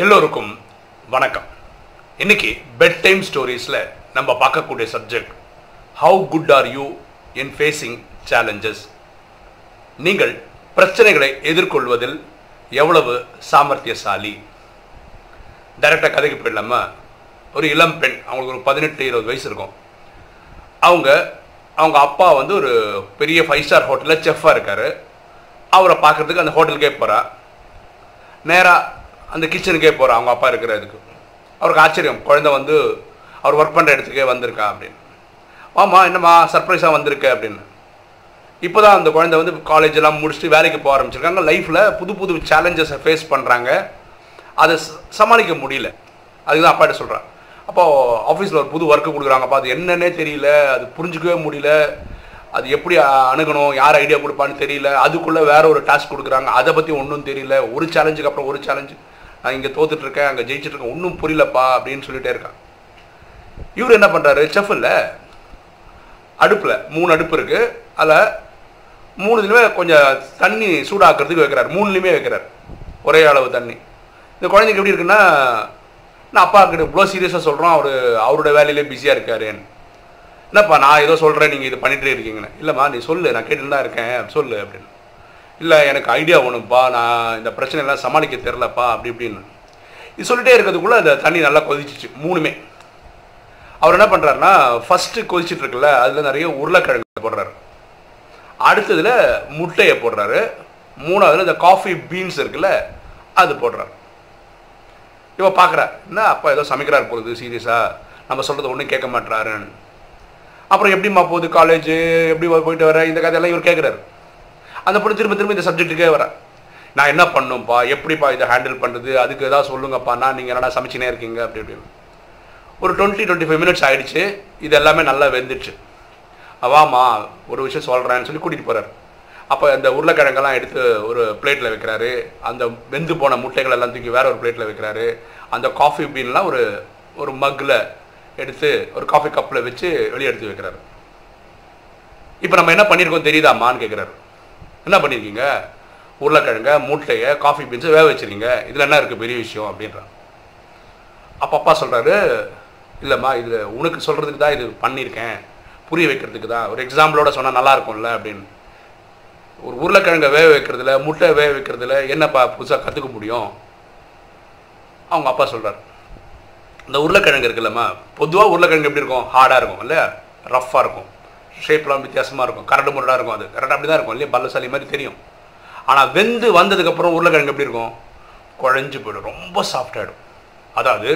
எல்லோருக்கும் வணக்கம். இன்னைக்கு பெட் டைம் ஸ்டோரிஸில் நம்ம பார்க்கக்கூடிய subject how good are you in facing challenges. நீங்கள் பிரச்சனைகளை எதிர்கொள்வதில் எவ்வளவு சாமர்த்தியசாலி. டைரக்டாக கதைக்கு போயிடலாமா? ஒரு இளம் பெண், அவங்களுக்கு ஒரு 18-20 வயசு இருக்கும். அவங்க அப்பா ஒரு பெரிய 5 ஸ்டார் ஹோட்டலில் செஃப்பாக இருக்கார். அவரை பார்க்குறதுக்கு அந்த ஹோட்டலுக்கே போகிறா. நேராக அந்த கிச்சனுக்கே போகிறா அவங்க அப்பா இருக்கிறதுக்கு. அவருக்கு ஆச்சரியம், குழந்தை அவர் ஒர்க் பண்ணுற இடத்துக்கே வந்திருக்கா அப்படின்னு. ஆமா, என்னம்மா சர்ப்ரைஸாக வந்திருக்க அப்படின்னு. இப்போ தான் அந்த குழந்தை காலேஜெல்லாம் முடிச்சுட்டு வேலைக்கு போக ஆரம்பிச்சிருக்காங்க. லைஃப்பில் புது புது சேலஞ்சஸை ஃபேஸ் பண்ணுறாங்க. அதை சமாளிக்க முடியல. அதுக்கு தான் அப்பாட்ட சொல்கிறான். அப்போது ஆஃபீஸில் ஒரு புது ஒர்க்கு கொடுக்குறாங்கப்பா, அது என்னன்னே தெரியல, அது புரிஞ்சிக்கவே முடியல, அது எப்படி அணுகணும், யார் ஐடியா கொடுப்பான்னு தெரியல, அதுக்குள்ளே வேற ஒரு டாஸ்க் கொடுக்குறாங்க, அதை பற்றி ஒன்றும் தெரியல, ஒரு சேலஞ்சுக்கு அப்புறம் ஒரு சேலஞ்சு, நான் இங்கே தோத்துட்ருக்கேன், அங்கே ஜெயிச்சிட்ருக்கேன், ஒன்றும் புரியலப்பா அப்படின்னு சொல்லிட்டே இருக்கான். இவர் என்ன பண்ணுறாரு, செஃப் இல்லை, அடுப்பில் 3 அடுப்பு இருக்குது, அதில் 3லையுமே கொஞ்சம் தண்ணி சூடாக்கிறதுக்கு வைக்கிறார். 3லையுமே வைக்கிறார் ஒரே அளவு தண்ணி. இந்த குழந்தைக்கு எப்படி இருக்குன்னா, நான் அப்பா கிட்ட இவ்வளோ சீரியஸாக சொல்கிறோம், அவரோட வேலையிலே பிஸியாக இருக்காருன்னு. என்னப்பா நான் ஏதோ சொல்கிறேன், நீங்கள் இது பண்ணிகிட்டே இருக்கீங்கன்னு. இல்லைம்மா நீ சொல்லு, நான் கேட்டுட்டு தான் இருக்கேன், சொல்லு அப்படின்னு. இல்லை எனக்கு ஐடியா வேணும்ப்பா, நான் இந்த பிரச்சனையெல்லாம் சமாளிக்க தெரிலப்பா அப்படி இப்படின்னு. இது சொல்லிட்டே இருக்கிறதுக்குள்ளே அந்த தண்ணி நல்லா கொதிச்சிச்சு 3மே. அவர் என்ன பண்ணுறாருன்னா, ஃபஸ்ட்டு கொதிச்சிட்டு இருக்குல்ல, அதில் நிறைய உருளைக்கிழங்கு போடுறாரு, அடுத்ததில் முட்டையை போடுறாரு, 3ஆவதுல இந்த காஃபி பீன்ஸ் இருக்குல்ல அது போடுறாரு. இவ பார்க்குறா, என்ன அப்பா ஏதோ சமைக்கிறார் போகுது சீரியஸாக, நம்ம சொல்கிறது ஒன்றும் கேட்க மாட்டாருன்னு. அப்புறம் எப்படிம்மா போகுது காலேஜு, எப்படி போயிட்டு வர, இந்த கதையெல்லாம் இவர் கேட்குறாரு. அந்த பொண்ணு திரும்ப திரும்ப இந்த சப்ஜெக்ட்டுக்கே வர, நான் என்ன பண்ணும்ப்பா, எப்படிப்பா இதை ஹேண்டில் பண்ணுறது, அதுக்கு எதாவது சொல்லுங்கப்பா, நீங்கள் என்னடா சமைச்சினே இருக்கீங்க அப்படி இப்படின்னு. ஒரு 20-25 மினிட்ஸ் ஆகிடுச்சு. இது எல்லாமே நல்லா வெந்துடுச்சு. அவாமா ஒரு விஷயம் சொல்கிறேன்னு சொல்லி கூட்டிகிட்டு போகிறார். அப்போ அந்த உருளைக்கிழங்கெல்லாம் எடுத்து ஒரு பிளேட்டில் வைக்கிறாரு, அந்த வெந்து போன முட்டைகள் எல்லாம் தூக்கி வேற ஒரு பிளேட்டில் வைக்கிறாரு, அந்த காஃபி பீன்லாம் ஒரு மக்கில் எடுத்து ஒரு காஃபி கப்பில் வச்சு வெளியே எடுத்து வைக்கிறாரு. இப்போ நம்ம என்ன பண்ணியிருக்கோம் தெரியுதாம்மான்னு கேட்குறாரு. என்ன பண்ணியிருக்கீங்க, உருளைக்கிழங்க முட்டையை காஃபி பீன்ஸை வேக வச்சுருக்கீங்க, இதில் என்ன இருக்குது பெரிய விஷயம் அப்படின்றான். அப்போ அப்பா சொல்கிறாரு, இல்லைம்மா இதில் உனக்கு சொல்கிறதுக்கு தான் இது பண்ணியிருக்கேன், புரிய வைக்கிறதுக்கு தான், ஒரு எக்ஸாம்பிளோட சொன்னால் நல்லாயிருக்கும்ல அப்படின்னு. ஒரு உருளைக்கிழங்கை வேக வைக்கிறதுல முட்டை வேக வைக்கிறதுல என்னப்பா புதுசாக கற்றுக்க முடியும். அவங்க அப்பா சொல்கிறார், இந்த உருளைக்கிழங்கு இருக்குல்லம்மா, பொதுவாக உருளைக்கிழங்கு எப்படி இருக்கும், ஹார்டாக இருக்கும் இல்லையா, ரஃப்பாக இருக்கும், ஷேப்லாம் வித்தியாசமாக இருக்கும், கரடு முரடாக இருக்கும், அது கரெக்டாக அப்படி தான் இருக்கும் இல்லையா, பல்லசாலி மாதிரி தெரியும். ஆனால் வெந்து வந்ததுக்கப்புறம் உருளைக்கிழங்கு எப்படி இருக்கும், குழஞ்சி போய்டும், ரொம்ப சாஃப்டாகிடும். அதாவது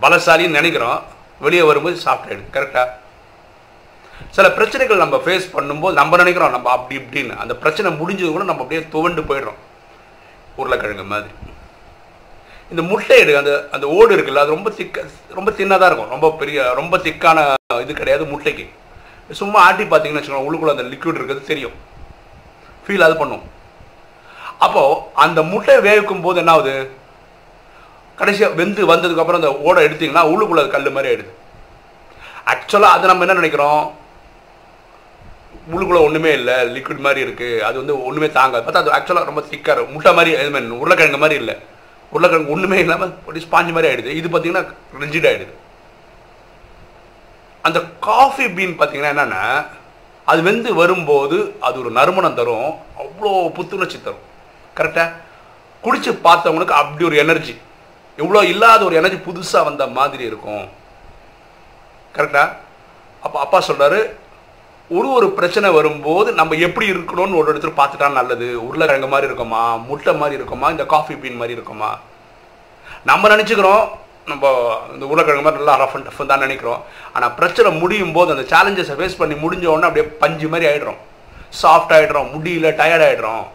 பலசாலின்னு நினைக்கிறோம், வெளியே வரும்போது சாஃப்ட் ஆகிடுது. கரெக்டாக சில பிரச்சனைகள் நம்ம ஃபேஸ் பண்ணும்போது நம்ம நினைக்கிறோம் நம்ம அப்படி இப்படின்னு, அந்த பிரச்சனை முடிஞ்சது கூட நம்ம அப்படியே துவண்டு போயிடுறோம். உருளைக்கிழங்கு மாதிரி இந்த முட்டை அந்த அந்த ஓடு இருக்குல்ல, அது ரொம்ப தின்னாக தான் இருக்கும், ரொம்ப பெரிய ரொம்ப திக்கான இது கிடையாது முட்டைக்கு. சும்மா ஆட்டி பார்த்தீங்கன்னு வச்சுக்கோங்க, உள்ளுக்குள்ள அந்த லிக்விட் இருக்கிறது தெரியும், ஃபீல் அது பண்ணும். அப்போது அந்த முட்டை வேவிக்கும் போது என்ன ஆகுது, கடைசியாக வெந்து வந்ததுக்கப்புறம் அந்த ஓடை எடுத்திங்கன்னா உள்ளுக்குள்ள அது கல் மாதிரி ஆகிடுது. ஆக்சுவலாக அது நம்ம என்ன நினைக்கிறோம், உள்ளுக்குள்ள ஒன்றுமே இல்லை, லிக்விட் மாதிரி இருக்குது, அது ஒன்றுமே தாங்காது. பார்த்தா அது ஆக்சுவலாக ரொம்ப திக்காக இருக்கும், முட்டை மாதிரி, உருளைக்கிழங்கு மாதிரி இல்லை, உருளைக்கிழங்கு ஒன்றுமே இல்லாமல் அப்படி ஸ்பாஞ்சு மாதிரி ஆகிடுது. இது பார்த்தீங்கன்னா ரிஜிட் ஆகிடுது. அந்த காஃபி பீன் பார்த்தீங்கன்னா என்னென்னா, அது வெந்து வரும்போது அது ஒரு நறுமணம் தரும், அவ்வளோ புத்துணர்ச்சி தரும். கரெக்டாக குடிச்சு பார்த்தவங்களுக்கு அப்படி ஒரு எனர்ஜி, இவ்வளோ இல்லாத ஒரு எனர்ஜி புதுசாக வந்த மாதிரி இருக்கும். கரெக்டாக அப்போ அப்பா சொல்கிறாரு, ஒரு பிரச்சனை வரும்போது நம்ம எப்படி இருக்கணும்னு ஒரு இடத்துல பார்த்துட்டா நல்லது. உருளைக்கிழங்கு மாதிரி இருக்குமா, முட்டை மாதிரி இருக்குமா, இந்த காஃபி பீன் மாதிரி இருக்குமா. நம்ம நினச்சிக்கிறோம் நம்ம இந்த உருளைக்கிழங்கு மாதிரி நல்லா ரஃப் அண்ட் டஃப் தான் நினைக்கிறோம். ஆனால் பிரச்சனை முடியும் போது அந்த சேலஞ்சஸை ஃபேஸ் பண்ணி முடிஞ்ச உடனே அப்படியே பஞ்சு மாதிரி ஆகிடுறோம், சாஃப்ட் ஆகிடுறோம், முடியல டயர்ட் ஆகிடுறோம்.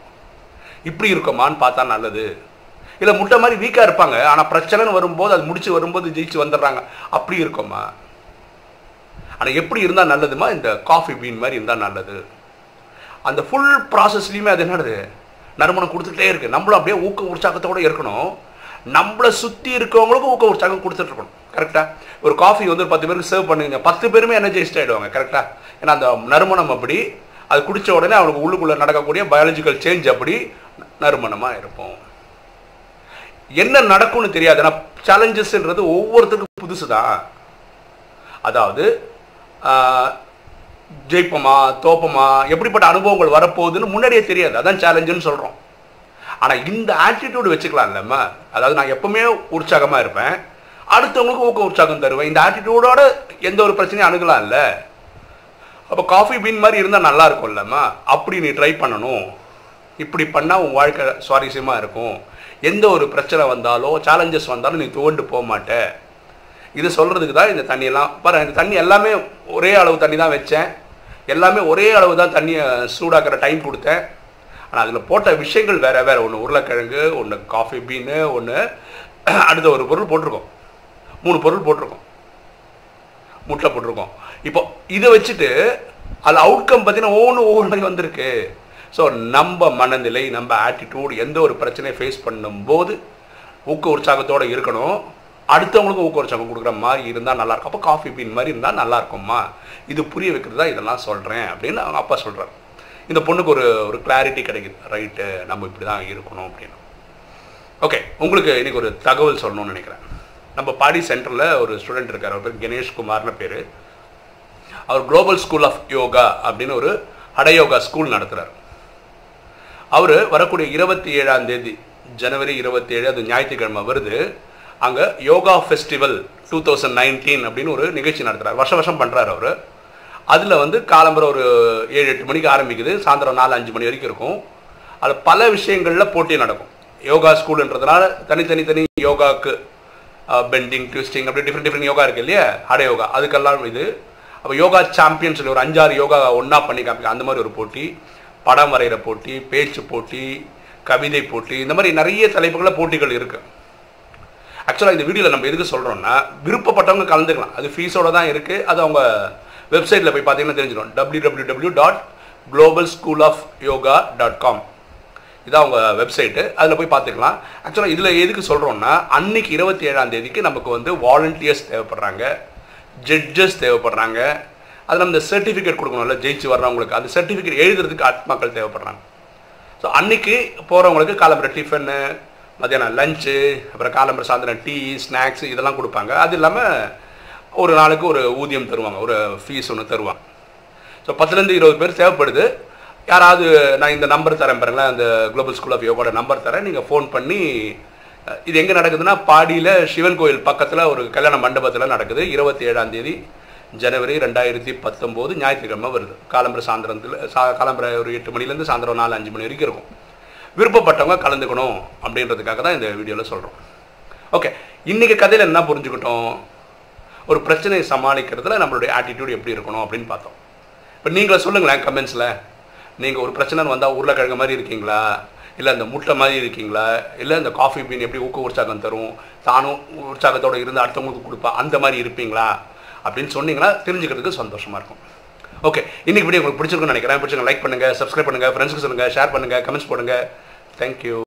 இப்படி இருக்குமான்னு பார்த்தா நல்லது. இல்லை முட்டை மாதிரி வீக்காக இருப்பாங்க, ஆனால் பிரச்சனைன்னு வரும்போது அது முடிச்சு வரும்போது ஜெயிச்சு வந்துடுறாங்க, அப்படி இருக்குமா. ஆனால் எப்படி இருந்தால் நல்லதுமா, இந்த காஃபி பீன் மாதிரி இருந்தால் நல்லது. அந்த ஃபுல் ப்ராசஸ்லையுமே அது என்னது, நறுமணம் கொடுத்துட்டே இருக்குது. நம்மளும் அப்படியே ஊக்க உற்சாகத்தோடு இருக்கணும், நம்மளை சுற்றி இருக்கவங்களுக்கும் ஊக்க உற்சாகம் கொடுத்துட்ருக்கணும். கரெக்டாக ஒரு காஃபி ஒரு 10 பேருக்கு சர்வ் பண்ணுங்க, 10 பேருமே எனர்ஜைஸ்ட் ஆகிடுவாங்க. கரெக்டாக ஏன்னா அந்த நறுமணம் அப்படி, அது குடித்த உடனே அவனுக்கு உள்ளுக்குள்ளே நடக்கக்கூடிய பயாலஜிக்கல் சேஞ்ச் அப்படி நறுமணமாக இருப்போம். என்ன நடக்கும்னு தெரியாது. ஏன்னா சேலஞ்சஸ்ன்றது ஒவ்வொருத்தருக்கும் புதுசு தான். அதாவது ஜெயிப்போமா தோப்போமா எப்படிப்பட்ட அனுபவங்கள் வரப்போகுதுன்னு முன்னாடியே தெரியாது. அதான் சேலஞ்சுன்னு சொல்கிறோம். ஆனால் இந்த ஆட்டிடியூடு வச்சுக்கலாம் இல்லைம்மா. அதாவது நான் எப்பவுமே உற்சாகமாக இருப்பேன், அடுத்தவங்களுக்கு ஊக்க உற்சாகம் தருவேன். இந்த ஆட்டிடியூடோட எந்த ஒரு பிரச்சனையும் அணுகலாம் இல்லை. அப்போ காஃபி பீன் மாதிரி இருந்தால் நல்லா இருக்கும் இல்லைம்மா. அப்படி நீ ட்ரை பண்ணணும். இப்படி பண்ணால் உன் வாழ்க்கை சுவாரஸ்யமாக இருக்கும். எந்த ஒரு பிரச்சனை வந்தாலோ சேலஞ்சஸ் வந்தாலும் நீ துவண்டு போக மாட்ட. இது சொல்கிறதுக்கு தான் இந்த தண்ணியெல்லாம் பாரு. இந்த தண்ணி எல்லாமே ஒரே அளவு தண்ணி தான் வச்சேன், எல்லாமே ஒரே அளவு தான் தண்ணியை சூடாக்கிற டைம் கொடுத்தேன். ஆனால் அதில் போட்ட விஷயங்கள் வேறு வேறு. ஒன்று உருளைக்கிழங்கு, ஒன்று காஃபி பீனு, ஒன்று அடுத்த ஒரு பொருள் போட்டிருக்கோம், 3 பொருள் போட்டிருக்கோம், முட்டை போட்டிருக்கோம். இப்போ இதை வச்சுட்டு அதில் அவுட்கம் பார்த்தீங்கன்னா ஒவ்வொரு மாதிரி வந்திருக்கு. ஸோ நம்ம மனநிலை, நம்ம ஆட்டிடியூட் எந்த ஒரு பிரச்சனையை ஃபேஸ் பண்ணும்போது ஊக்க உற்சாகத்தோடு இருக்கணும். அடுத்தவங்களுக்கும் ஊக்க உற்சாகம் கொடுக்குற மாதிரி இருந்தால் நல்லாயிருக்கும். அப்போ காஃபி பீன் மாதிரி இருந்தால் நல்லாயிருக்கும்மா. இது புரிய வைக்கிறது தான் இதெல்லாம் சொல்கிறேன் அப்படின்னு அவங்க அப்பா சொல்கிறார். இந்த பொண்ணுக்கு ஒரு கிளாரிட்டி கிடைக்குது. ரைட்டு, நம்ம இப்படி தான் இருக்கணும் அப்படின்னு. ஓகே, உங்களுக்கு இன்றைக்கி ஒரு தகவல் சொல்லணும்னு நினைக்கிறேன். நம்ம பாடி சென்டரில் ஒரு ஸ்டூடெண்ட் இருக்கார். அவர் பேர் கணேஷ் குமார்னு பேர். அவர் குளோபல் ஸ்கூல் ஆஃப் யோகா அப்படின்னு ஒரு ஹடயோகா ஸ்கூல் நடத்துகிறார். அவர் வரக்கூடிய 27ஆம் தேதி ஜனவரி 27, அது ஞாயிற்றுக்கிழமை வருது. அங்கே யோகா ஃபெஸ்டிவல் 2019 அப்படின்னு ஒரு நிகழ்ச்சி நடத்துகிறார். வருஷம் பண்ணுறாரு அவர். அதில் வந்து காலம்பரம் ஒரு 7-8 மணிக்கு ஆரம்பிக்குது, சாயந்தரம் 4-5 மணி வரைக்கும் இருக்கும். அதில் பல விஷயங்களில் போட்டி நடக்கும். யோகா ஸ்கூலுன்றதுனால தனி யோகாவுக்கு பெண்டிங், ட்விஸ்டிங், அப்படி டிஃப்ரெண்ட் யோகா இருக்குது இல்லையா, ஹட யோகா, அதுக்கெல்லாம் இது. அப்போ யோகா சாம்பியன் சொல்லி ஒரு 5-6 யோகா ஒன்றா பண்ணி காமிக்க, அந்த மாதிரி ஒரு போட்டி, படம் வரைகிற போட்டி, பேச்சு போட்டி, கவிதை போட்டி, இந்த மாதிரி நிறைய தலைப்புகளில் போட்டிகள் இருக்குது. ஆக்சுவலாக இந்த வீடியோவில் நம்ம எதுக்கு சொல்கிறோம்னா, விருப்பப்பட்டவங்க கலந்துக்கலாம். அது ஃபீஸோடு தான் இருக்குது. அது அவங்க வெப்சைட்டில் போய் பார்த்தீங்கன்னா தெரிஞ்சிடும். www.globalschoolofyoga.com இதான் அவங்க வெப்சைட்டு. அதில் போய் பார்த்துக்கலாம். ஆக்சுவலாக இதில் எதுக்கு சொல்கிறோம்னா, அன்னைக்கு 27ஆம் தேதிக்கு நமக்கு வந்து வாலண்டியர்ஸ் தேவைப்படுறாங்க, ஜட்ஜஸ் தேவைப்படுறாங்க. அது நம்ம இந்த சர்டிஃபிகேட் கொடுக்கணும்ல, ஜெயிச்சு வர்றவங்களுக்கு அந்த சர்டிஃபிகேட் எழுதுறதுக்கு ஆத்மாக்கள் தேவைப்படுறாங்க. ஸோ அன்றைக்கி போகிறவங்களுக்கு காலம்பர டிஃபனு, மத்தியானம் லஞ்சு, அப்புறம் காலம்பர சாயந்தரம் டீ, ஸ்நாக்ஸு இதெல்லாம் கொடுப்பாங்க. அது இல்லாமல் ஒரு நாளுக்கு ஒரு ஊதியம் தருவாங்க, ஒரு ஃபீஸ் ஒன்று தருவாங்க. ஸோ 10-20 பேர் தேவைப்படுது. யாராவது நான் இந்த நம்பர் தரேன் பாருங்களேன், அந்த குளோபல் ஸ்கூல் ஆஃப் யோகாவோட நம்பர் தரேன். நீங்கள் ஃபோன் பண்ணி, இது எங்கே நடக்குதுன்னா பாடியில் சிவன் கோயில் பக்கத்தில் ஒரு கல்யாண மண்டபத்தில் நடக்குது. 27ஆம் தேதி ஜனவரி 2019 ஞாயிற்றுக்கிழமை வருது. காலம்பர ஒரு 8 மணிலேருந்து சாயந்தரம் 4-5 மணி வரைக்கும் இருக்கும். விருப்பப்பட்டவங்க கலந்துக்கணும் அப்படின்றதுக்காக தான் இந்த வீடியோவில் சொல்கிறோம். ஓகே, இன்றைக்கி கதையில் என்ன புரிஞ்சுக்கிட்டோம்? ஒரு பிரச்சனையை சமாளிக்கிறதுல நம்மளுடைய ஆட்டிடியூட் எப்படி இருக்கணும் அப்படின்னு பார்த்தோம். இப்போ நீங்களே சொல்லுங்களேன் கமெண்ட்ஸில், நீங்கள் ஒரு பிரச்சனை வந்தால் உருளைக்கிழங்கு மாதிரி இருக்கீங்களா, இல்லை இந்த முட்டை மாதிரி இருக்கீங்களா, இல்லை இந்த காஃபி பீன் எப்படி ஊக்க உற்சாகம் தரும், தானும் உற்சாகத்தோடு இருந்து அடுத்தவங்களுக்கு கொடுப்பா, அந்த மாதிரி இருப்பீங்களா அப்படின்னு சொன்னீங்கன்னா தெரிஞ்சுக்கிறதுக்கு சந்தோஷமாக இருக்கும். ஓகே, இன்றைக்கி வீடியோ உங்களுக்கு பிடிச்சிருக்குன்னு நினைக்கிறேன். பிடிச்சிருங்க லைக் பண்ணுங்கள், சப்ஸ்கிரைப் பண்ணுங்கள், ஃப்ரெண்ட்ஸுக்கு சொல்லுங்கள், ஷேர் பண்ணுங்கள், கமெண்ட்ஸ் போடுங்கள். தேங்க்யூ.